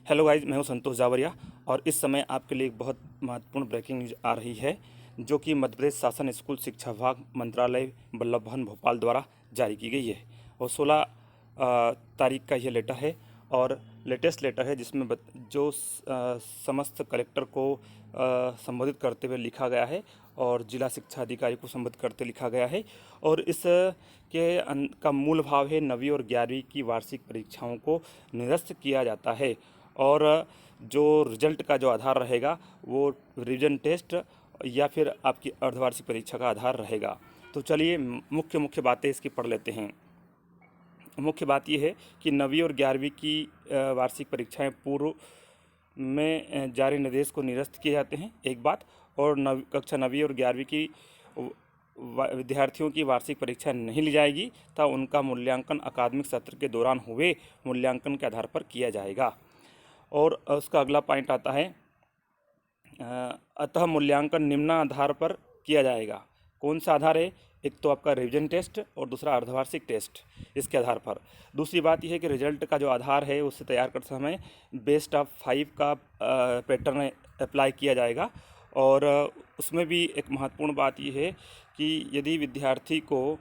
Hello guys, मैं हूं संतोष जावरिया और इस समय आपके लिए एक बहुत महत्वपूर्ण ब्रेकिंग न्यूज आ रही है जो कि मध्य प्रदेश शासन स्कूल शिक्षा विभाग मंत्रालय वल्लभ भवन भोपाल द्वारा जारी की गई है। और 16 तारीख का यह लेटर है और लेटेस्ट लेटर है जिसमें जो समस्त कलेक्टर को संबोधित करते हुए लिखा गया है और जिला शिक्षा अधिकारी को संबोधित करते लिखा गया है। और इस का मूल भाव है 9वीं और 11वीं की वार्षिक परीक्षाओं को निरस्त किया जाता है और जो रिजल्ट का जो आधार रहेगा वो रिवीजन टेस्ट या फिर आपकी अर्धवार्षिक परीक्षा का आधार रहेगा। तो चलिए मुख्य बातें इसकी पढ़ लेते हैं। मुख्य बात यह है कि 9वीं और 11वीं की वार्षिक परीक्षाएं पूर्व में जारी निर्देश को निरस्त किए जाते हैं, एक बात। और कक्षा 9वीं और 11वीं की विद्यार्थियों की वार्षिक परीक्षा नहीं ली जाएगी तथा उनका मूल्यांकन अकादमिक सत्र के दौरान हुए मूल्यांकन के आधार पर किया जाएगा। और उसका अगला पॉइंट आता है, अतः मूल्यांकन निम्न आधार पर किया जाएगा। कौन सा आधार है? एक तो आपका रिवीजन टेस्ट और दूसरा अर्धवार्षिक टेस्ट, इसके आधार पर। दूसरी बात यह है कि रिजल्ट का जो आधार है उससे तैयार करते समय बेस्ट ऑफ 5 का पैटर्न अप्लाई किया जाएगा। और उसमें भी एक महत्वपूर्ण बात यह है कि यदि विद्यार्थी को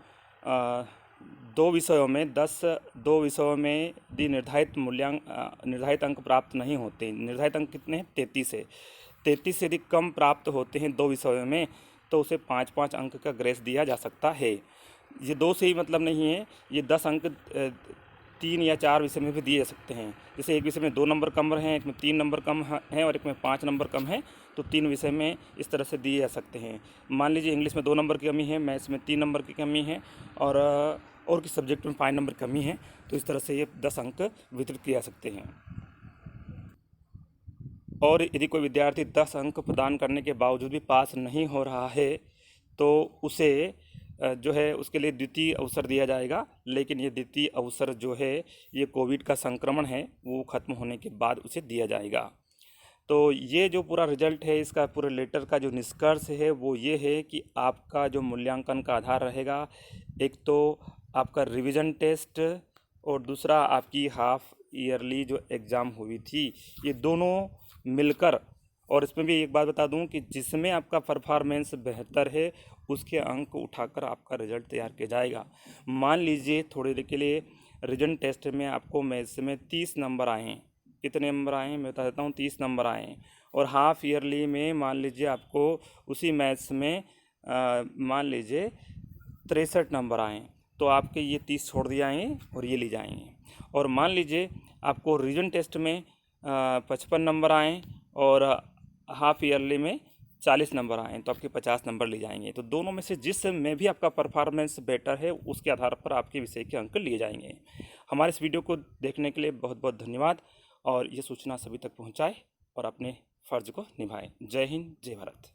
2 विषयों में यदि निर्धारित अंक प्राप्त नहीं होते, निर्धारित अंक कितने हैं? 33 है। 33 से यदि कम प्राप्त होते हैं 2 विषयों में तो उसे 5-5 अंक का ग्रेस दिया जा सकता है। ये 2 से ही मतलब नहीं है, ये 10 अंक 3 या 4 विषय में भी दिए जा सकते हैं। जैसे एक विषय में 2 नंबर कम हैं, एक में 3 नंबर कम हैं और एक में 5 नंबर कम है, तो 3 विषय में इस तरह से दिए जा सकते हैं। मान लीजिए इंग्लिश में 2 नंबर की कमी है, मैथ्स में 3 नंबर की कमी है और किस सब्जेक्ट में 5 नंबर कमी है, तो इस तरह से ये 10 अंक वितरित किए जा सकते हैं। और यदि कोई विद्यार्थी 10 अंक प्रदान करने के बावजूद भी पास नहीं हो रहा है तो उसे जो है उसके लिए द्वितीय अवसर दिया जाएगा। लेकिन ये द्वितीय अवसर जो है ये कोविड का संक्रमण है वो ख़त्म होने के बाद उसे दिया जाएगा। तो ये जो पूरा रिजल्ट है, इसका पूरे लेटर का जो निष्कर्ष है वो ये है कि आपका जो मूल्यांकन का आधार रहेगा, एक तो आपका रिवीजन टेस्ट और दूसरा आपकी हाफ ईयरली जो एग्ज़ाम हुई थी, ये दोनों मिलकर। और इसमें भी एक बात बता दूं कि जिसमें आपका परफॉर्मेंस बेहतर है उसके अंक उठाकर आपका रिजल्ट तैयार किया जाएगा। मान लीजिए थोड़ी देर के लिए रिजन टेस्ट में आपको मैथ्स में 30 नंबर आए हैं। कितने नंबर आए हैं मैं बता देता हूँ, 30 नंबर आए हैं। और हाफ ईयरली में मान लीजिए आपको उसी मैथ्स में मान लीजिए 63 नंबर आए हैं, तो आपके ये 30 छोड़ दिए जाएंगे और ये ले जाएंगे। और मान लीजिए आपको रीजन टेस्ट में 55 नंबर आए और हाफ ईयरली में 40 नंबर आए तो आपके 50 नंबर ले जाएंगे। तो दोनों में से जिस में भी आपका परफॉर्मेंस बेटर है उसके आधार पर आपके विषय के अंक लिए जाएंगे। हमारे इस वीडियो को देखने के लिए बहुत बहुत धन्यवाद और ये सूचना सभी तक पहुंचाएं और अपने फ़र्ज को निभाएं। जय हिंद, जय भारत।